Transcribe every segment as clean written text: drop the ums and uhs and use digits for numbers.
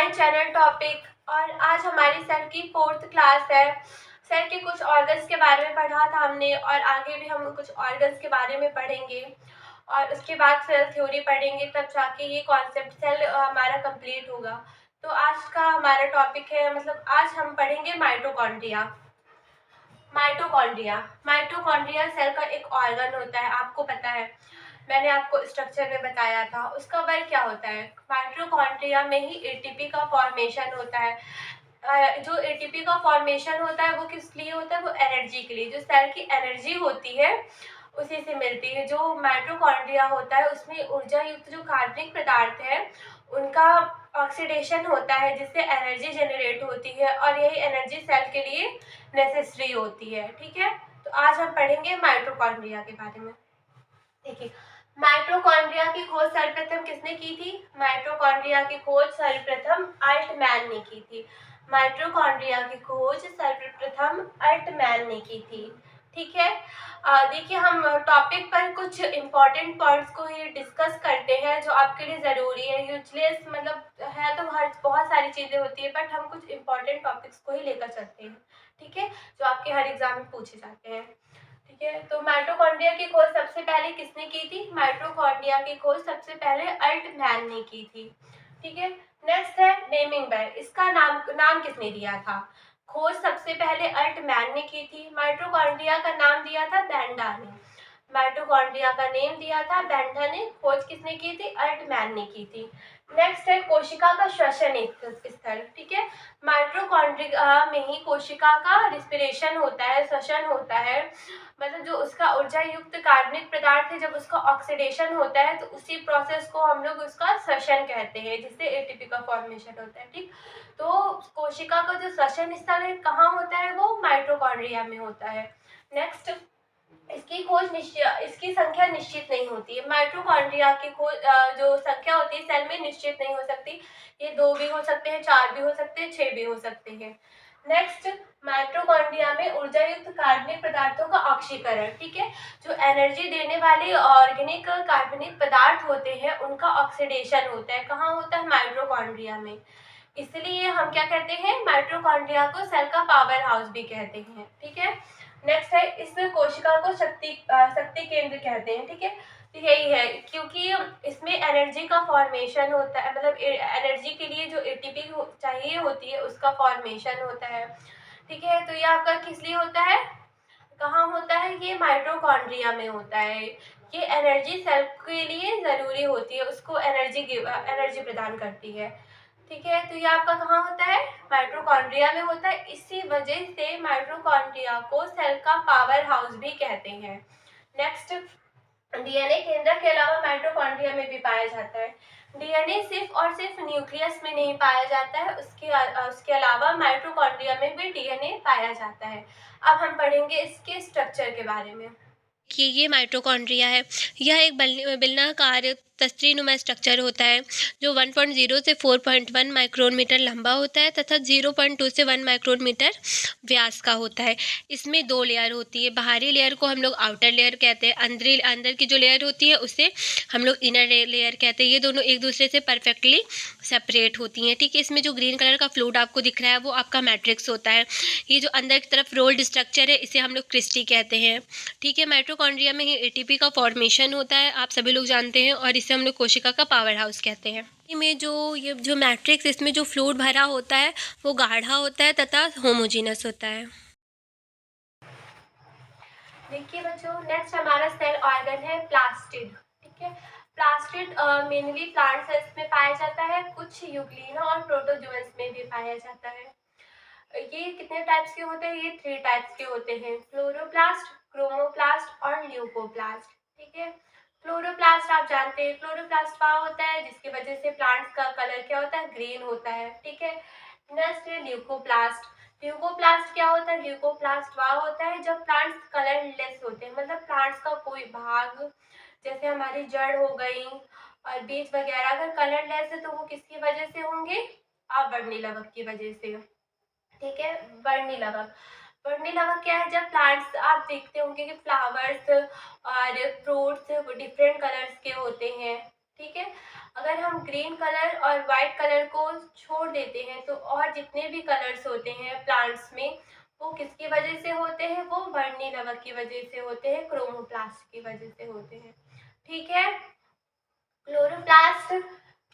My channel topic. और आज हमारी सर की 4th क्लास है। सर के कुछ ऑर्गन्स के बारे में पढ़ा था हमने और आगे भी हम कुछ ऑर्गन्स के बारे में पढ़ेंगे और उसके बाद सेल थ्योरी पढ़ेंगे, तब जाके ये कॉन्सेप्ट सेल हमारा कंप्लीट होगा। तो आज का हमारा टॉपिक है, मतलब आज हम पढ़ेंगे माइटोकॉन्ड्रिया। माइटोकॉन्ड्रिया माइटोकॉन्ड्रिया सेल का एक ऑर्गन होता है, आपको पता है, मैंने आपको स्ट्रक्चर में बताया था। उसका वर्क क्या होता है? माइटोकॉन्ड्रिया में ही एटीपी का फॉर्मेशन होता है। जो एटीपी का फॉर्मेशन होता है वो किस लिए होता है? वो एनर्जी के लिए, जो सेल की एनर्जी होती है उसी से मिलती है। जो माइटोकॉन्ड्रिया होता है उसमें ऊर्जा युक्त जो कार्बनिक पदार्थ है उनका ऑक्सीडेशन होता है, जिससे एनर्जी जनरेट होती है और यही एनर्जी सेल के लिए नेसेसरी होती है। ठीक है, तो आज हम पढ़ेंगे माइटोकॉन्ड्रिया के बारे में। देखिए, माइटोकॉन्ड्रिया की खोज सर्वप्रथम किसने की थी? माइटोकॉन्ड्रिया की खोज सर्वप्रथम अल्टमैन ने की थी। माइटोकॉन्ड्रिया की खोज सर्वप्रथम अल्टमैन ने की थी। ठीक है, देखिए हम टॉपिक पर कुछ इम्पोर्टेंट पॉइंट्स को ही डिस्कस करते हैं जो आपके लिए ज़रूरी है। यूजलेस मतलब है तो हर बहुत सारी चीज़ें होती है, बट हम कुछ इम्पोर्टेंट टॉपिक्स को ही लेकर चलते हैं। ठीक है, जो आपके हर एग्जाम में पूछे जाते हैं। ठीक है, तो माइटोकॉन्ड्रिया की खोज सबसे पहले किसने की थी? माइटोकॉन्ड्रिया की खोज सबसे पहले अल्टमैन ने की थी। ठीक है, नेक्स्ट है नेमिंग बेल। इसका नाम किसने दिया था? खोज सबसे पहले अल्टमैन ने की थी। माइटोकॉन्ड्रिया का नाम दिया था बेंडा ने। माइटोकॉन्ड्रिया का नेम दिया था बेंडा ने। खोज किसने की थी? अल्टमैन ने की थी। नेक्स्ट है कोशिका का श्वसन स्थल। ठीक है, माइटोकॉन्ड्रिया में ही कोशिका का रिस्पिरेशन होता है, श्वसन होता है। मतलब जो उसका ऊर्जा युक्त कार्बनिक पदार्थ है, जब उसका ऑक्सीडेशन होता है तो उसी प्रोसेस को हम लोग उसका श्वसन कहते हैं, जिससे एटीपी का फॉर्मेशन होता है। ठीक, तो कोशिका का जो श्वसन स्थल है कहाँ होता है? वो माइटोकॉन्ड्रिया में होता है। नेक्स्ट, इसकी संख्या निश्चित नहीं होती है। माइटोकॉन्ड्रिया की खोज जो संख्या होती है सेल में निश्चित नहीं हो सकती। ये 2 भी हो सकते हैं, 4 भी हो सकते हैं, 6 भी हो सकते हैं। नेक्स्ट, माइटोकॉन्ड्रिया में ऊर्जा युक्त कार्बनिक पदार्थों का ऑक्सीकरण। ठीक है, जो एनर्जी देने वाले ऑर्गेनिक कार्बनिक पदार्थ होते हैं उनका ऑक्सीडेशन होता है। कहाँ होता है? माइटोकॉन्ड्रिया में। इसलिए हम क्या कहते हैं? माइटोकॉन्ड्रिया को सेल का पावर हाउस भी कहते हैं। ठीक है, नेक्स्ट है इस कोशिका को शक्ति केंद्र कहते हैं। ठीक है, तो यही है, क्योंकि इसमें एनर्जी का फॉर्मेशन होता है, मतलब एनर्जी के लिए जो एटीपी चाहिए होती है उसका फॉर्मेशन होता है। ठीक है, तो ये आपका किस लिए होता है? कहाँ होता है? ये माइटोकॉन्ड्रिया में होता है। ये एनर्जी सेल के लिए ज़रूरी होती है, उसको एनर्जी प्रदान करती है। ठीक है, तो ये आपका कहाँ होता है? माइटोकॉन्ड्रिया में होता है। इसी वजह से माइटोकॉन्ड्रिया को सेल का पावर हाउस भी कहते हैं। नेक्स्ट, डीएनए केंद्र के अलावा माइटोकॉन्ड्रिया में भी पाया जाता है। डीएनए सिर्फ और सिर्फ न्यूक्लियस में नहीं पाया जाता है, उसके अलावा माइटोकॉन्ड्रिया में भी डीएनए पाया जाता है। अब हम पढ़ेंगे इसके स्ट्रक्चर के बारे में। कि ये माइटोकॉन्ड्रिया है। यह एक बेलनाकार तस्वीनुमा स्ट्रक्चर होता है जो 1.0 से 4.1 माइक्रोन मीटर लंबा होता है तथा 0.2 से 1 माइक्रोन मीटर व्यास का होता है। इसमें 2 लेयर होती है। बाहरी लेयर को हम लोग आउटर लेयर कहते हैं, अंदर की जो लेयर होती है उसे हम लोग इनर लेयर कहते हैं। ये दोनों एक दूसरे से परफेक्टली सेपरेट होती हैं। ठीक है, इसमें जो ग्रीन कलर का फ्लूइड आपको दिख रहा है वो आपका मैट्रिक्स होता है। ये जो अंदर की तरफ रोल्ड स्ट्रक्चर है इसे हम लोग क्रिस्टी कहते हैं। ठीक है, माइटोकॉन्ड्रिया में ही एटीपी का फॉर्मेशन होता है, आप सभी लोग जानते हैं, और इसे हम लोग कोशिका का पावर हाउस कहते हैं। में ये जो मैट्रिक्स, इसमें जो फ्लूइड भरा होता है वो गाढ़ा होता है तथा होमोजीनस होता है। देखिए बच्चों, नेक्स्ट हमारा सेल ऑर्गन है प्लास्टिड। ठीक है, प्लास्टिड मेनली प्लांट सेल्स में पाया जाता है, कुछ यूग्लिना और प्रोटोजोअन्स में भी पाया जाता है। ये कितने टाइप्स के होते हैं? ये 3 टाइप्स के होते हैं, क्लोरोप्लास्ट, क्रोमोप्लास्ट और ल्यूकोप्लास्ट। ठीक है, क्लोरोप्लास्ट आप जानते हैं, क्लोरोप्लास्ट वहाँ होता है जिसकी वजह से प्लांट्स का कलर क्या होता है? ग्रीन होता है। ठीक है, नेक्स्ट है ल्यूकोप्लास्ट। ल्यूकोप्लास्ट क्या होता है? ल्यूकोप्लास्ट वहाँ होता है जब प्लांट्स कलरलेस होते हैं, मतलब प्लांट्स का कोई भाग, जैसे हमारी जड़ हो गई और बीज वगैरह, अगर कलरलेस है तो वो किसकी वजह से होंगे? अवर्णी लवक की वजह से। ठीक है, वर्णी लवक। वर्णी लवक क्या है? जब प्लांट्स आप देखते होंगे कि फ्लावर्स और फ्रूट्स डिफरेंट कलर्स के होते हैं, ठीक है। अगर हम ग्रीन कलर और वाइट कलर को छोड़ देते हैं तो और जितने भी कलर्स होते हैं प्लांट्स में वो किसकी वजह से होते हैं, वो वर्णी लवक की वजह से होते हैं, क्रोमोप्लास्ट की वजह से होते हैं। ठीक है। क्लोरोप्लास्ट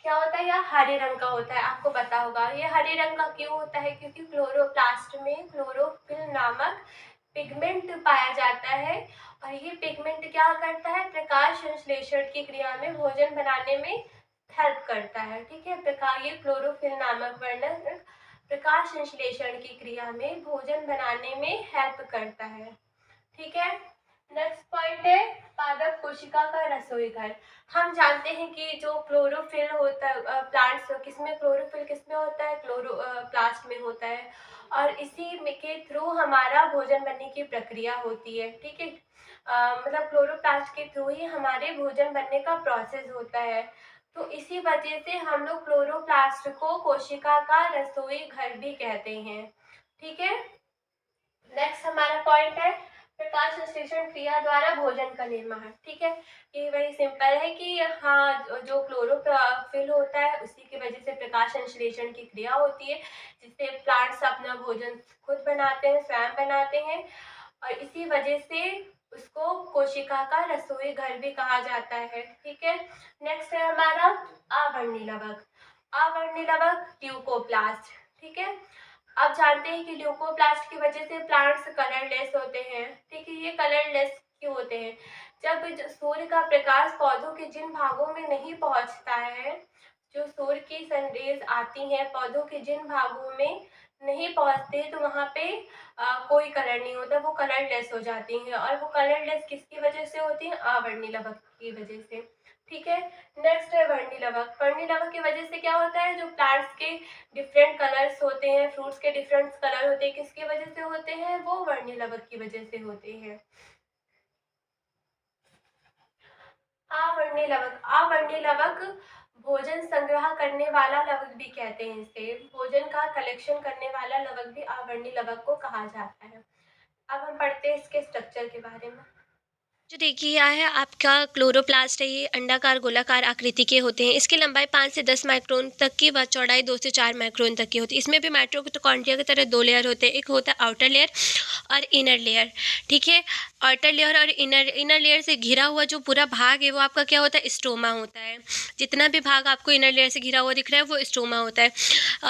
क्या होता है, यह हरे रंग का होता है, आपको पता होगा। ये हरे रंग का क्यों होता है, क्योंकि क्लोरोप्लास्ट में क्लोरोफिल नामक पिगमेंट पाया जाता है और ये पिगमेंट क्या करता है, प्रकाश संश्लेषण की क्रिया में भोजन बनाने में हेल्प करता है। ठीक है। प्रकाश, ये क्लोरोफिल नामक वर्णक प्रकाश संश्लेषण की क्रिया में भोजन बनाने में हेल्प करता है। ठीक है। नेक्स्ट पॉइंट है पादप कोशिका का रसोई घर। हम जानते हैं कि जो क्लोरोफिल होता है प्लांट्स, किसमें क्लोरोफिल किसमें होता है, प्लास्ट में होता है और इसी में के थ्रू हमारा भोजन बनने की प्रक्रिया होती है। ठीक है। मतलब क्लोरोप्लास्ट के थ्रू ही हमारे भोजन बनने का प्रोसेस होता है। तो इसी वजह से हम लोग क्लोरोप्लास्ट को कोशिका का रसोई घर भी कहते हैं। ठीक है। नेक्स्ट हमारा पॉइंट है प्रकाश संश्लेषण क्रिया द्वारा भोजन का निर्माण। ठीक है। ये वही सिंपल है कि हाँ, जो क्लोरोफिल होता है उसी की वजह से प्रकाश संश्लेषण की क्रिया होती है जिससे प्लांट्स अपना भोजन खुद बनाते हैं, स्वयं बनाते हैं और इसी वजह से उसको कोशिका का रसोई घर भी कहा जाता है। ठीक है। नेक्स्ट है हमारा अवर्णी लवक। अवर्णी लवक ल्यूकोप्लास्ट। ठीक है। आप जानते हैं कि ल्यूकोप्लास्ट की वजह से प्लांट्स कलरलेस होते हैं। ठीक है। ये कलरलेस क्यों होते हैं, जब सूर्य का प्रकाश पौधों के जिन भागों में नहीं पहुंचता है, जो सूर्य की सनरेज आती हैं पौधों के जिन भागों में नहीं पहुंचते तो वहां पे कोई कलर नहीं होता, वो कलरलेस हो जाती हैं और वो कलरलेस किसकी वजह से होती है, अवर्णी लवक की वजह से। ठीक है। नेक्स्ट है वर्णी लवक। वर्णी लवक की वजह से क्या होता है, जो प्लांट्स के डिफरेंट कलर्स होते हैं, फ्रूट्स के डिफरेंट कलर होते हैं, किसकी वजह से होते हैं, वो वर्णी लवक की वजह से होते हैं। अवर्णी लवक। अवर्णी लवक भोजन संग्रह करने वाला लवक भी कहते हैं इसे, भोजन का कलेक्शन करने वाला लवक भी अवर्णी लवक को कहा जाता है। अब हम पढ़ते हैं इसके स्ट्रक्चर के बारे में। जो देखिए यह है आपका क्लोरोप्लास्ट है, ये अंडाकार गोलाकार आकृति के होते हैं। इसकी लंबाई 5 से 10 माइक्रोन तक की व चौड़ाई 2 से 4 माइक्रोन तक की होती है। इसमें भी माइटोकॉन्ड्रिया की तरह 2 लेयर होते हैं, एक होता है आउटर लेयर और इनर लेयर। ठीक है। आउटर लेयर और इनर लेयर से घिरा हुआ जो पूरा भाग है वो आपका क्या होता है, स्ट्रोमा होता है। जितना भी भाग आपको इनर लेयर से घिरा हुआ दिख रहा है वो स्ट्रोमा होता है।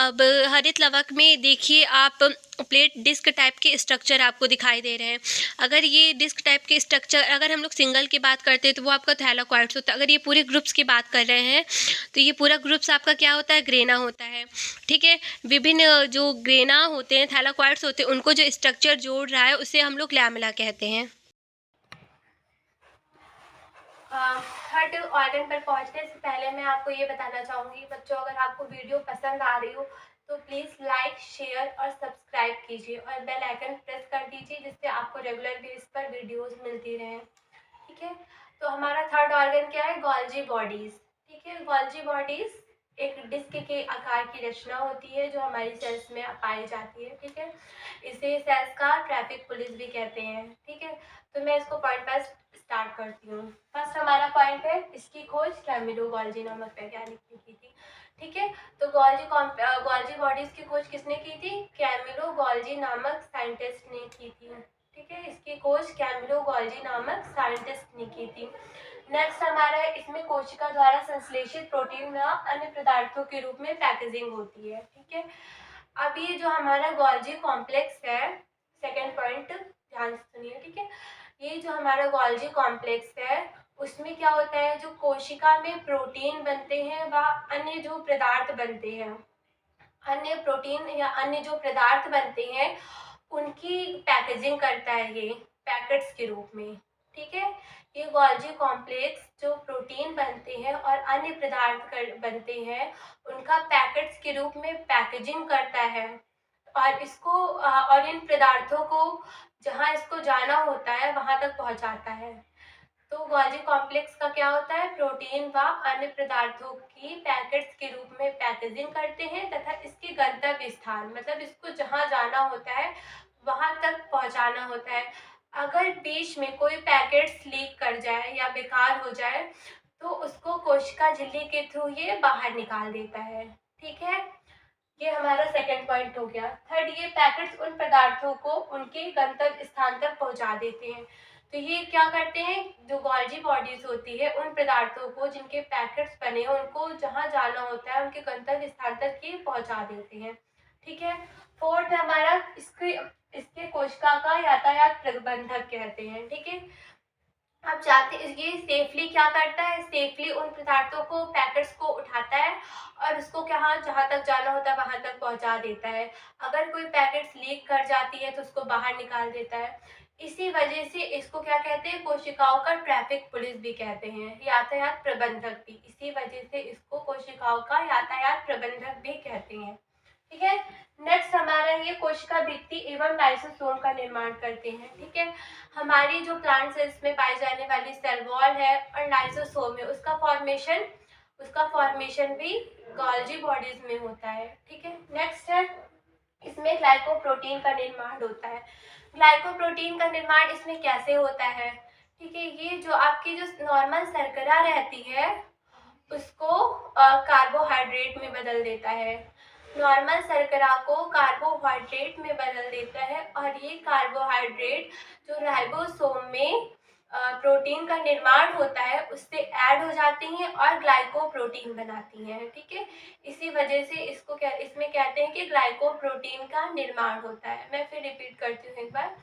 अब हरित लवक में देखिए आप प्लेट डिस्क टाइप के स्ट्रक्चर आपको दिखाई दे रहे हैं। अगर ये डिस्क टाइप के स्ट्रक्चर, अगर हम लोग सिंगल की बात करते हैं तो वो आपका थैलाक्वाइड्स होता है। अगर ये पूरे ग्रुप्स की बात कर रहे हैं तो ये पूरा ग्रुप्स आपका क्या होता है, ग्रेना होता है। ठीक है। विभिन्न जो ग्रेना होते हैं, थैलाक्वाइड्स होते हैं, उनको जो स्ट्रक्चर जोड़ रहा है उसे हम लोग लैमेला कहते हैं। थर्ड ऑर्गन पर पहुंचने से पहले मैं आपको ये बताना चाहूँगी बच्चों, अगर आपको वीडियो पसंद आ रही हो तो प्लीज़ लाइक, शेयर और सब्सक्राइब कीजिए और बेल आइकन प्रेस कर दीजिए जिससे आपको रेगुलर बेस पर वीडियोस मिलती रहें। ठीक है। तो हमारा थर्ड ऑर्गन क्या है, गोल्जी बॉडीज़। ठीक है। गोल्जी बॉडीज़ एक डिस्क के आकार की रचना होती है जो हमारी सेल्स में पाई जाती है। ठीक है। इसे सेल्स का ट्रैफिक पुलिस भी कहते हैं। ठीक है। तो मैं इसको पॉइंट पर स्टार्ट करती हूँ। फर्स्ट हमारा पॉइंट है, इसकी खोज कैमिलो गोल्जी नामक वैज्ञानिक ने की थी। ठीक है। तो गोल्जी बॉडीज की खोज किसने की थी, कैमिलो गोल्जी नामक साइंटिस्ट ने की थी। ठीक है। इसकी खोज कैमिलो गोल्जी नामक साइंटिस्ट ने की थी। नेक्स्ट हमारा है, इसमें कोशिका द्वारा संश्लेषित प्रोटीन व अन्य पदार्थों के रूप में पैकेजिंग होती है। ठीक है। अब ये जो हमारा गोल्जी कॉम्प्लेक्स है, सेकेंड पॉइंट ध्यान से सुनिए। ठीक है। ये जो हमारा गोल्जी कॉम्प्लेक्स है उसमें क्या होता है, जो कोशिका में प्रोटीन बनते हैं व अन्य जो पदार्थ बनते हैं, अन्य प्रोटीन या अन्य जो पदार्थ बनते हैं उनकी पैकेजिंग करता है ये पैकेट्स के रूप में। ठीक है। ये गोल्जी कॉम्प्लेक्स जो प्रोटीन बनते हैं और अन्य पदार्थ बनते हैं उनका पैकेट्स के रूप में पैकेजिंग करता है और इसको और इन पदार्थों को जहाँ इसको जाना होता है वहां तक पहुंचाता है। तो गोल्जी कॉम्प्लेक्स का क्या होता है, प्रोटीन व अन्य पदार्थों की पैकेट्स के रूप में पैकेजिंग करते हैं तथा इसके गंतव्य स्थान, मतलब इसको जहाँ जाना होता है वहां तक पहुंचाना होता है। अगर बीच में कोई पैकेट्स लीक कर जाए या बेकार हो जाए तो उसको कोशिका झिल्ली के थ्रू ये बाहर निकाल देता है। ठीक है, ये हमारा सेकंड पॉइंट हो गया। थर्ड, ये पैकेट्स उन पदार्थों को उनके गंतव्य स्थान तक पहुंचा देते हैं। तो ये क्या करते हैं, जो गोल्जी बॉडीज होती है उन पदार्थों को जिनके पैकेट्स बने हैं उनको जहाँ जाना होता है उनके गंतव्य स्थान तक ये पहुंचा देते हैं। ठीक है, फोर्थ हमारा इसके कोशिका का यातायात प्रबंधक कहते हैं। ठीक है, आप चाहते ये सेफली क्या करता है, सेफली उन पदार्थों को, पैकेट्स को उठाता है और उसको क्या, जहाँ तक जाना होता है वहां तक पहुंचा देता है। अगर कोई पैकेट्स लीक कर जाती है तो उसको बाहर निकाल देता है। इसी वजह से इसको क्या कहते हैं, कोशिकाओं का ट्रैफिक पुलिस भी कहते हैं, यातायात प्रबंधक भी। इसी वजह से इसको कोशिकाओं का यातायात प्रबंधक भी कहते हैं। ठीक है, नेक्स्ट हमारा ये कोशिका भित्ति एवं लाइसोसोम का निर्माण करते हैं। ठीक है, हमारी जो प्लांट सेल्स में पाई जाने वाली सेल वॉल है और लाइसोसोम है उसका फॉर्मेशन भी गोल्जी बॉडीज में होता है। ठीक है, नेक्स्ट है, इसमें ग्लाइकोप्रोटीन का निर्माण होता है। ग्लाइकोप्रोटीन का निर्माण इसमें कैसे होता है, ठीक है, ये जो आपकी जो नॉर्मल शर्करा रहती है उसको कार्बोहाइड्रेट में बदल देता है। नॉर्मल शर्करा को कार्बोहाइड्रेट में बदल देता है और ये कार्बोहाइड्रेट जो राइबोसोम में प्रोटीन का निर्माण होता है उससे ऐड हो जाती हैं और ग्लाइकोप्रोटीन बनाती हैं। ठीक है, इसी वजह से इसमें कहते हैं कि ग्लाइकोप्रोटीन का निर्माण होता है। मैं फिर रिपीट करती हूँ एक बार,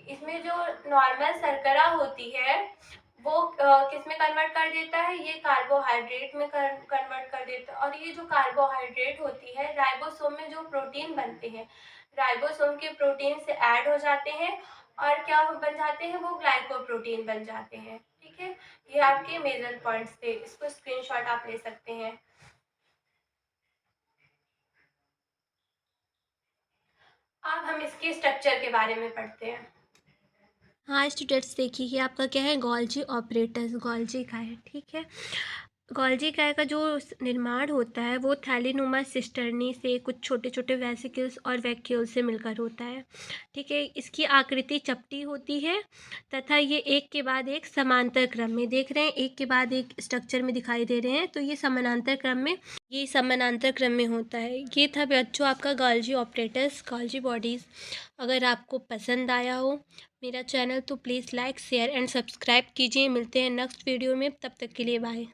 इसमें जो नॉर्मल शर्करा होती है वो किस में कन्वर्ट कर देता है, ये कार्बोहाइड्रेट में कन्वर्ट कर देता है। और ये जो कार्बोहाइड्रेट होती है राइबोसोम में जो प्रोटीन बनते हैं, राइबोसोम के प्रोटीन से ऐड हो जाते हैं और क्या बन जाते हैं, वो ग्लाइकोप्रोटीन बन जाते हैं। ठीक है, ये आपके मेजर पॉइंट्स थे, इसको स्क्रीनशॉट आप ले सकते हैं। अब हम इसके स्ट्रक्चर के बारे में पढ़ते हैं। हाँ स्टूडेंट्स, देखिए कि आपका क्या है, गोल्जी ऑपरेटस, गोल्जी का है। ठीक है, गोल्जी काय का जो निर्माण होता है वो थैलीनुमा सिस्टर्नी से कुछ छोटे छोटे वेसिकल्स और वैक्यूल से मिलकर होता है। ठीक है, इसकी आकृति चपटी होती है तथा ये एक के बाद एक समांतर क्रम में, देख रहे हैं एक के बाद एक स्ट्रक्चर में दिखाई दे रहे हैं, तो ये समानांतर क्रम में होता है। ये था बच्चों आपका गोल्जी ऑपरेटस, गोल्जी बॉडीज़। अगर आपको पसंद आया हो मेरा चैनल तो please like share and subscribe कीजिए। मिलते हैं नेक्स्ट वीडियो में, तब तक के लिए बाय।